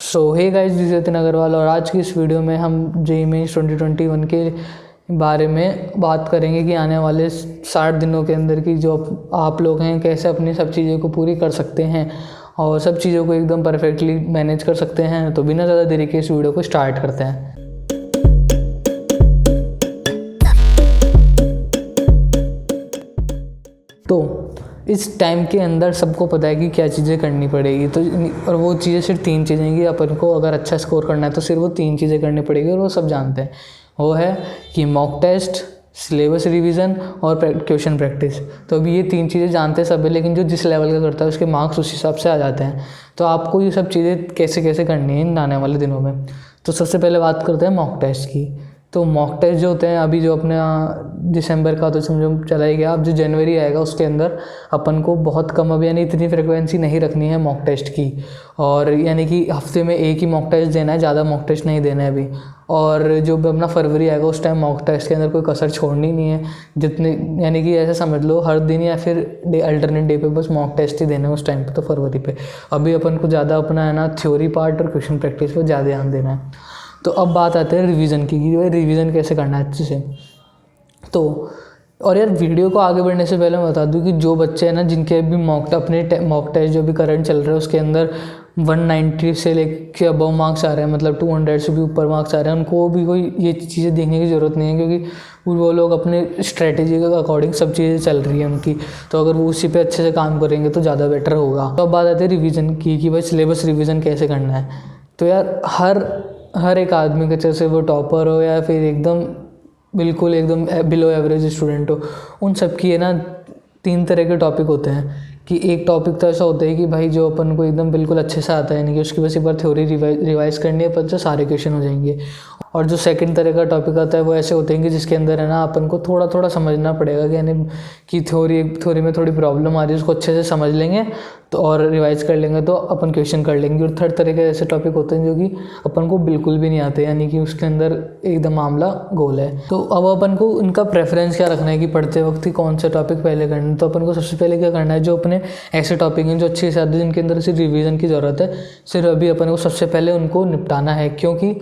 Hey guys, this is Jatin Agarwal और आज की इस वीडियो में हम जेईई मेंस 2021 के बारे में बात करेंगे कि आने वाले 60 दिनों के अंदर की जो आप लोग हैं कैसे अपनी सब चीज़ों को पूरी कर सकते हैं और सब चीज़ों को एकदम परफेक्टली मैनेज कर सकते हैं। तो बिना ज़्यादा देरी के इस वीडियो को स्टार्ट करते हैं। तो इस टाइम के अंदर सबको पता है कि क्या चीज़ें करनी पड़ेगी, तो और वो चीज़ें सिर्फ 3 चीज़ें कि अपन को अगर अच्छा स्कोर करना है तो सिर्फ वो 3 चीज़ें करनी पड़ेगी और वो सब जानते हैं। वो है कि मॉक टेस्ट, सिलेबस रिवीजन और क्वेश्चन प्रैक्टिस। तो अभी ये 3 चीज़ें जानते हैं सब है, लेकिन जो जिस लेवल का करता है उसके मार्क्स उस हिसाब से आ जाते हैं। तो आपको ये सब चीज़ें कैसे कैसे करनी है इन आने वाले दिनों में। तो सबसे पहले बात करते हैं मॉक टेस्ट की। तो मॉक टेस्ट जो होते हैं अभी जो अपने दिसंबर का तो समझो चला ही गया, अब जो जनवरी आएगा उसके अंदर अपन को बहुत कम, अब यानी इतनी फ्रिक्वेंसी नहीं रखनी है मॉक टेस्ट की, और यानी कि हफ्ते में एक ही मॉक टेस्ट देना है, ज़्यादा मॉक टेस्ट नहीं देना है अभी। और जो भी अपना फरवरी आएगा उस टाइम मॉक टेस्ट के अंदर कोई कसर छोड़नी नहीं है, जितने यानी कि ऐसे समझ लो हर दिन या फिर अल्टरनेट डे पे बस मॉक टेस्ट ही देना है उस टाइम पे, तो फरवरी पे। अभी अपन को ज़्यादा अपना है ना थ्योरी पार्ट और क्वेश्चन प्रैक्टिस पर ज़्यादा ध्यान देना है। तो अब बात आते हैं रिवीजन की कि भाई रिवीजन कैसे करना है अच्छे से। तो और यार वीडियो को आगे बढ़ने से पहले मैं बता दूं कि जो बच्चे हैं ना जिनके अभी अपने मॉक टेस्ट जो भी करंट चल रहे हैं उसके अंदर 190 से लेके अबव मार्क्स आ रहे हैं, मतलब 200 से भी ऊपर मार्क्स आ रहे हैं, उनको भी कोई ये चीज़ें देखने की ज़रूरत नहीं है, क्योंकि वो लोग अपने स्ट्रेटेजी के अकॉर्डिंग सब चीज़ें चल रही है उनकी। तो अगर वो उसी पे अच्छे से काम करेंगे तो ज़्यादा बेटर होगा। तो अब बात आती है रिवीजन की कि भाई सिलेबस रिवीजन कैसे करना है। तो यार हर एक आदमी का, जैसे वो टॉपर हो या फिर एकदम बिल्कुल एकदम बिलो एवरेज स्टूडेंट हो, उन सब की है ना 3 तरह के टॉपिक होते हैं। कि एक टॉपिक तो ऐसा होता है कि भाई जो अपन को एकदम बिल्कुल अच्छे से आता है, यानी कि उसकी बस एक बार थ्योरी रिवाइज करनी है, पर जो सारे क्वेश्चन हो जाएंगे। और जो सेकंड तरह का टॉपिक आता है वो ऐसे होते हैं कि जिसके अंदर है ना अपन को थोड़ा थोड़ा समझना पड़ेगा, कि यानी कि थ्योरी में थोड़ी प्रॉब्लम आ रही है, उसको अच्छे से समझ लेंगे तो और रिवाइज कर लेंगे तो अपन क्वेश्चन कर लेंगे। और थर्ड तरह के ऐसे टॉपिक होते हैं जो कि अपन को बिल्कुल भी नहीं आते, यानी कि उसके अंदर एकदम मामला गोल है। तो अब अपन को उनका प्रेफरेंस क्या रखना है कि पढ़ते वक्त ही कौन सा टॉपिक पहले करना है। तो अपन को सबसे पहले क्या करना है, जो अपने ऐसे टॉपिक हैं जो अच्छे से आते हैं, जिनके अंदर सिर्फ रिवीजन की ज़रूरत है, सिर्फ अभी अपन को सबसे पहले उनको निपटाना है। क्योंकि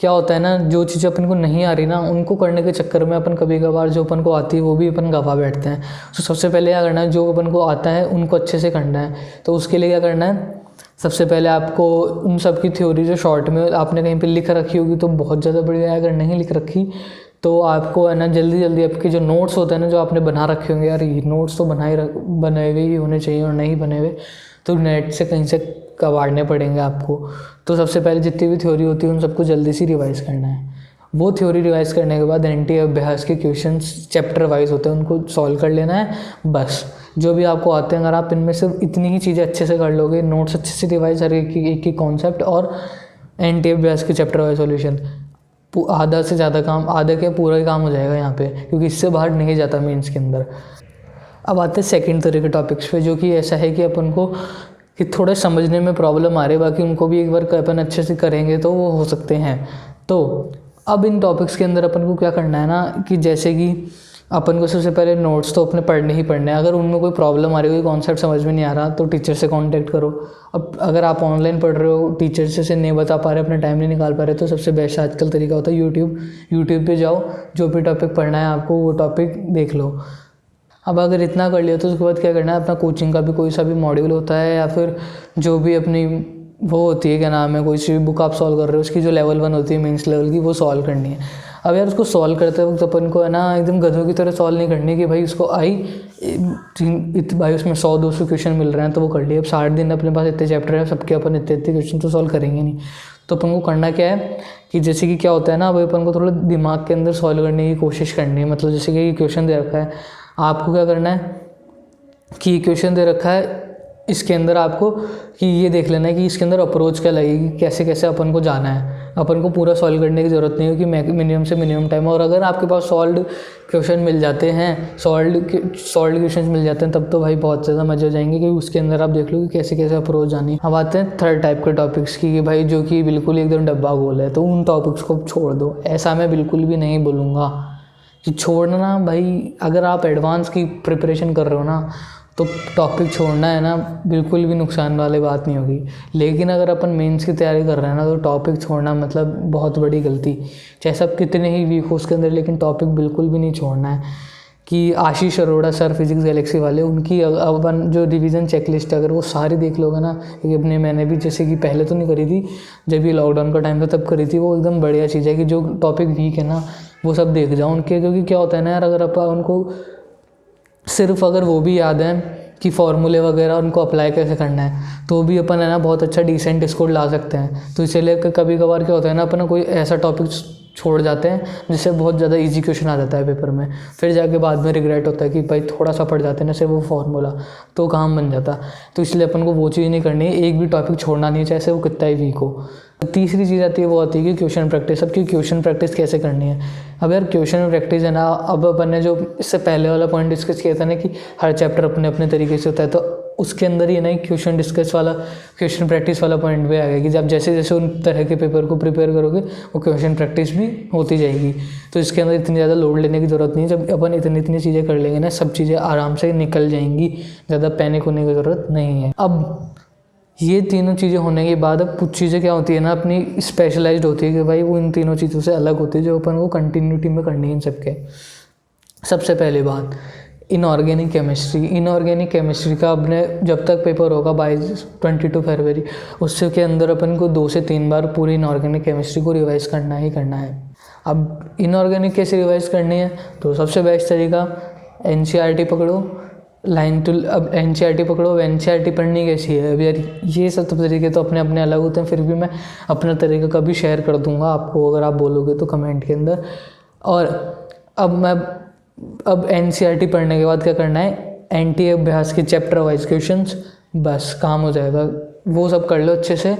क्या होता है ना, जो चीज़ें अपन को नहीं आ रही ना, उनको करने के चक्कर में अपन कभी कभार जो अपन को आती है वो भी अपन गवा बैठते हैं। तो सबसे पहले क्या करना है, जो अपन को आता है उनको अच्छे से करना है। तो उसके लिए क्या करना है, सबसे पहले आपको उन सब की थ्योरी जो शॉर्ट में आपने कहीं पर लिख रखी होगी तो बहुत ज़्यादा बढ़िया है, अगर नहीं लिख रखी तो आपको है ना जल्दी आपके जो नोट्स होते हैं ना जो आपने बना रखे होंगे, यार ये नोट्स तो बनाए हुए ही होने चाहिए, और नहीं बने हुए तो नेट से कहीं से कबाड़ने पड़ेंगे आपको। तो सबसे पहले जितनी भी थ्योरी होती है उन सबको जल्दी से रिवाइज़ करना है। वो थ्योरी रिवाइज करने के बाद एनटीए अभ्यास के क्वेश्चंस चैप्टर वाइज होते हैं, उनको सॉल्व कर लेना है बस। जो भी आपको आते हैं, अगर आप इनमें से इतनी ही चीज़ें अच्छे से कर लोगे, नोट्स अच्छे से रिवाइज, हर एक ही कॉन्सेप्ट और एनटीए अभ्यास के चैप्टर वाइज सॉल्यूशन, आधा से ज़्यादा काम, आधा के पूरा ही काम हो जाएगा यहाँ पे, क्योंकि इससे बाहर नहीं जाता मेंस के अंदर। अब आते हैं सेकंड तरह के टॉपिक्स पे, जो कि ऐसा है कि अपन को कि थोड़े समझने में प्रॉब्लम आ रही है, बाकी उनको भी एक बार अपन अच्छे से करेंगे तो वो हो सकते हैं। तो अब इन टॉपिक्स के अंदर अपन को क्या करना है ना, कि जैसे कि अपन को सबसे पहले नोट्स तो अपने पढ़ने ही पढ़ने हैं। अगर उनमें कोई प्रॉब्लम आ रही है, कोई कॉन्सेप्ट समझ में नहीं आ रहा, तो टीचर से कांटेक्ट करो। अब अगर आप ऑनलाइन पढ़ रहे हो, टीचर से नहीं बता पा रहे, अपना टाइम नहीं निकाल पा रहे, तो सबसे बेस्ट आजकल तरीका होता है यूट्यूब पे जाओ, जो भी टॉपिक पढ़ना है आपको वो टॉपिक देख लो। अब अगर इतना कर लिया तो उसके बाद क्या करना है, अपना कोचिंग का भी कोई सा भी मॉड्यूल होता है या फिर जो भी अपनी वो होती है, क्या नाम है, कोई सी भी बुक आप सॉल्व कर रहे हो, उसकी जो लेवल 1 होती है मेंस लेवल की, वो सॉल्व करनी है। अब यार उसको सॉल्व करते वक्त अपन को है ना एकदम गधों की तरह सॉल्व नहीं करनी कि भाई उसको भाई उसमें 100-200 क्वेश्चन मिल रहे हैं तो वो कर लिए। अब 60 दिन अपने पास इतने चैप्टर हैं, सबके अपन इतने क्वेश्चन तो सॉल्व करेंगे नहीं। तो अपन को करना क्या है कि जैसे कि क्या होता है ना, अब अपन को थोड़ा दिमाग के अंदर सॉल्व करने की कोशिश करनी है। मतलब जैसे कि क्वेश्चन दे रखा है, आपको क्या करना है कि क्वेश्चन दे रखा है, इसके अंदर आपको कि ये देख लेना है कि इसके अंदर अप्रोच क्या लगेगी, कैसे कैसे अपन को जाना है। अपन को पूरा सॉल्व करने की ज़रूरत नहीं है कि मिनिमम से मिनिमम टाइम, और अगर आपके पास सॉल्व क्वेश्चन मिल जाते हैं, सॉल्व क्वेश्चन मिल जाते हैं, तब तो भाई बहुत ज़्यादा मजे हो जाएंगे, क्योंकि उसके अंदर आप देख लो कि कैसे कैसे अप्रोच जानी है। अब आते हैं थर्ड टाइप के टॉपिक्स की, कि भाई जो कि बिल्कुल एकदम डब्बा गोल है, तो उन टॉपिक्स को छोड़ दो। ऐसा मैं बिल्कुल भी नहीं बोलूँगा कि छोड़ना भाई। अगर आप एडवांस की प्रिपरेशन कर रहे हो ना, तो टॉपिक छोड़ना है ना बिल्कुल भी नुकसान वाली बात नहीं होगी। लेकिन अगर अपन मेंस की तैयारी कर रहे हैं ना तो टॉपिक छोड़ना मतलब बहुत बड़ी गलती, चाहे सब कितने ही वीक हो उसके अंदर, लेकिन टॉपिक बिल्कुल भी नहीं छोड़ना है। कि आशीष अरोड़ा सर फिजिक्स गैलेक्सी वाले, उनकी अपन जो रिवीजन चेकलिस्ट है अगर वो सारी देख लोगे ना, क्योंकि अपने मैंने भी जैसे कि पहले तो नहीं करी थी, जब ये लॉकडाउन का टाइम था तब करी थी, वो एकदम बढ़िया चीज़ है कि जो टॉपिक वीक है ना वो सब देख जाओ उनके। क्योंकि क्या होता है ना यार, अगर अपन उनको सिर्फ अगर वो भी याद है कि फॉर्मूले वगैरह उनको अप्लाई कैसे करना है तो भी अपन है ना बहुत अच्छा डिसेंट स्कोर ला सकते हैं। तो इसीलिए कभी कभार क्या होता है ना, अपन कोई ऐसा टॉपिक छोड़ जाते हैं जिससे बहुत ज़्यादा इजी क्वेश्चन आ जाता है पेपर में, फिर जाके बाद में रिग्रेट होता है कि भाई थोड़ा सा पढ़ जाते हैं ना सिर्फ वो फार्मूला तो काम बन जाता। तो इसलिए अपन को वो चीज़ नहीं करनी है, एक भी टॉपिक छोड़ना नहीं है चाहे वो कितना ही वीक हो। तीसरी चीज़ आती है वो आती है कि क्वेश्चन प्रैक्टिस। अब की क्वेश्चन प्रैक्टिस कैसे करनी है? अब यार क्वेश्चन प्रैक्टिस है ना, अब अपन ने जो इससे पहले वाला पॉइंट डिस्कस किया था ना कि हर चैप्टर अपने अपने तरीके से होता है, तो उसके अंदर ही ना क्वेश्चन डिस्कस वाला क्वेश्चन प्रैक्टिस वाला पॉइंट भी आ गया कि जब जैसे जैसे उन तरह के पेपर को प्रिपेयर करोगे वो क्वेश्चन प्रैक्टिस भी होती जाएगी। तो इसके अंदर इतनी ज़्यादा लोड लेने की ज़रूरत नहीं है। जब अपन इतनी चीज़ें कर लेंगे ना सब चीज़ें आराम से निकल जाएंगी, ज़्यादा पैनिक होने की ज़रूरत नहीं है। अब ये तीनों चीज़ें होने के बाद अब कुछ चीज़ें क्या होती है ना अपनी स्पेशलाइज्ड होती है कि भाई वो इन तीनों चीज़ों से अलग होती है जो अपन को कंटिन्यूटी में करनी है इन सबके। सबसे पहली बात इनऑर्गेनिक केमिस्ट्री। इनऑर्गेनिक केमिस्ट्री का अपने जब तक पेपर होगा 22 फरवरी, उससे के अंदर अपन को 2 से 3 बार पूरी इनऑर्गेनिक केमिस्ट्री को रिवाइज़ करना ही करना है। अब इनऑर्गेनिक कैसे रिवाइज़ करनी है? तो सबसे बेस्ट तरीका NCERT पकड़ो, लाइन टू। अब NCERT पकड़ो। अब NCERT पढ़नी कैसी है? अब यार ये सब तरीके तो अपने अपने अलग होते हैं, फिर भी मैं अपना तरीका कभी शेयर कर दूंगा आपको अगर आप बोलोगे तो कमेंट के अंदर। और अब NCERT पढ़ने के बाद क्या करना है, NTA अभ्यास के चैप्टर वाइज क्वेश्चंस, बस काम हो जाएगा। वो सब कर लो अच्छे से,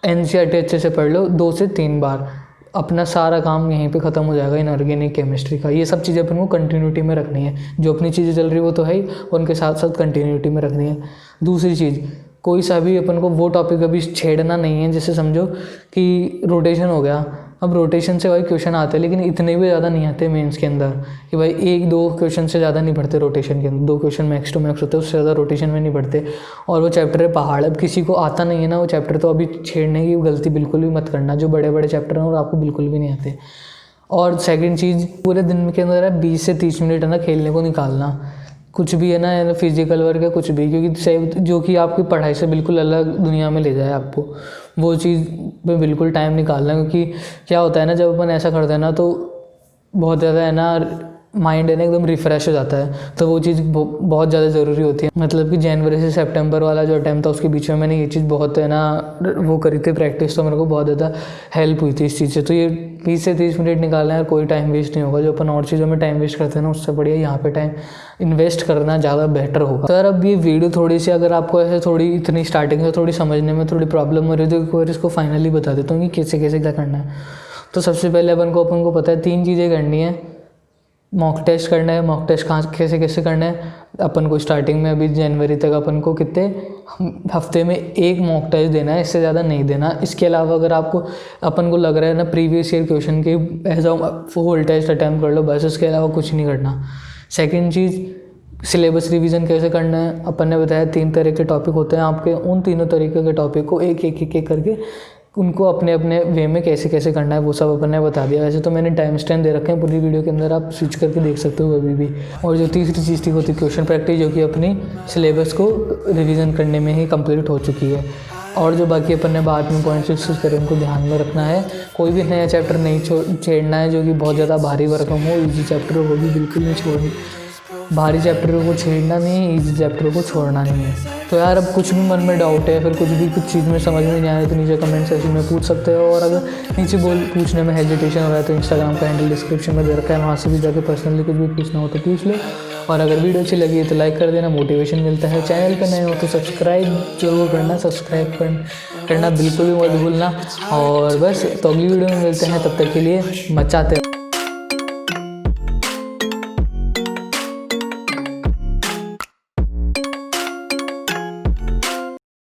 NCERT अच्छे से पढ़ लो 2 से 3 बार, अपना सारा काम यहीं पे ख़त्म हो जाएगा इनऑर्गेनिक केमिस्ट्री का। ये सब चीज़ें अपन को कंटिन्यूटी में रखनी है, जो अपनी चीज़ें चल रही है वो तो है ही, उनके साथ साथ कंटिन्यूटी में रखनी है। दूसरी चीज़, कोई सा भी अपन को वो टॉपिक अभी छेड़ना नहीं है। जैसे समझो कि रोटेशन हो गया, अब रोटेशन से भाई क्वेश्चन आते हैं लेकिन इतने भी ज़्यादा नहीं आते मेंस के अंदर कि भाई 1-2 क्वेश्चन से ज़्यादा नहीं पढ़ते रोटेशन के अंदर, 2 क्वेश्चन मैक्स टू मैक्स होते हैं, उससे ज़्यादा रोटेशन में नहीं पढ़ते। और वो चैप्टर है पहाड़। अब किसी को आता नहीं है ना वो चैप्टर, तो अभी छेड़ने की गलती बिल्कुल भी मत करना, जो बड़े बड़े चैप्टर हैं और आपको बिल्कुल भी नहीं आते। और सेकंड चीज़, पूरे दिन के अंदर है 20 से 30 मिनट है ना खेलने को निकालना, कुछ भी है ना फिजिकल वर्क है कुछ भी, क्योंकि जो कि आपकी पढ़ाई से बिल्कुल अलग दुनिया में ले जाए आपको, वो चीज़ पे बिल्कुल टाइम निकालना। क्योंकि क्या होता है ना, जब अपन ऐसा करते हैं ना तो बहुत ज़्यादा है ना माइंड है ना एकदम रिफ़्रेश हो जाता है, तो वो चीज़ बहुत ज़्यादा ज़रूरी होती है। मतलब कि जनवरी से सितंबर वाला जो टाइम था उसके बीच में मैंने ये चीज़ बहुत है ना वो करी थी प्रैक्टिस, तो मेरे को बहुत ज़्यादा हेल्प हुई थी इस चीज़ से। तो ये 20 से 30 मिनट निकालना है, कोई टाइम वेस्ट नहीं होगा। जो अपन और चीज़ों में टाइम वेस्ट करते हैं ना उससे बढ़िया यहाँ पे टाइम इन्वेस्ट करना ज़्यादा बेटर होगा। तो यार अब ये वीडियो थोड़ी सी अगर आपको ऐसे थोड़ी इतनी स्टार्टिंग से थोड़ी समझने में थोड़ी प्रॉब्लम हो रही है तो एक बार इसको फाइनली बता देता हूँ कि कैसे कैसे क्या करना है। तो सबसे पहले अपन को पता है 3 चीज़ें करनी है। मॉक टेस्ट करना है। मॉक टेस्ट कहाँ कैसे कैसे करना है? अपन को स्टार्टिंग में अभी जनवरी तक अपन को कितने हफ्ते में 1 मॉक टेस्ट देना है, इससे ज़्यादा नहीं देना। इसके अलावा अगर आपको अपन को लग रहा है ना प्रीवियस ईयर क्वेश्चन के as a whole test attempt कर लो बस, इसके अलावा कुछ नहीं करना। सेकेंड चीज़, सिलेबस रिवीजन कैसे करना है? अपन ने बताया 3 तरह के टॉपिक होते हैं आपके, उन तीनों तरीके के टॉपिक को एक करके उनको अपने अपने वे में कैसे कैसे करना है वो सब अपन ने बता दिया। वैसे तो मैंने टाइम स्टैम्प दे रखे हैं पूरी वीडियो के अंदर, आप स्विच करके देख सकते हो अभी भी। और जो तीसरी चीज़ थी वो थी क्वेश्चन प्रैक्टिस, जो कि अपनी सिलेबस को रिवीजन करने में ही कंप्लीट हो चुकी है। और जो बाकी अपन ने बाद में पॉइंट्स डिस्कस करें उनको ध्यान में रखना है। कोई भी नया चैप्टर नहीं छेड़ना है जो कि बहुत ज़्यादा भारी भरकम हो। ईजी चैप्टर वो भी बिल्कुल नहीं छोड़नी, भारी चैप्टरों को छेड़ना नहीं है, ईजी चैप्टरों को छोड़ना नहीं है। तो यार अब कुछ भी मन में डाउट है, फिर कुछ चीज़ में समझ में नहीं आया तो नीचे कमेंट सेक्शन में पूछ सकते हो। और अगर नीचे पूछने में हेजिटेशन हो रहा है तो इंस्टाग्राम का हैंडल डिस्क्रिप्शन में दे रखा है, वहाँ से भी जाकर पर्सनली कुछ भी पूछना हो तो पूछ लो। और अगर वीडियो अच्छी लगी है तो लाइक कर देना, मोटिवेशन मिलता है। चैनल पर नए हो तो सब्सक्राइब जरूर करना, सब्सक्राइब करना बिल्कुल भी मत भूलना। और बस तो अगली वीडियो में मिलते हैं, तब तक के लिए मचाते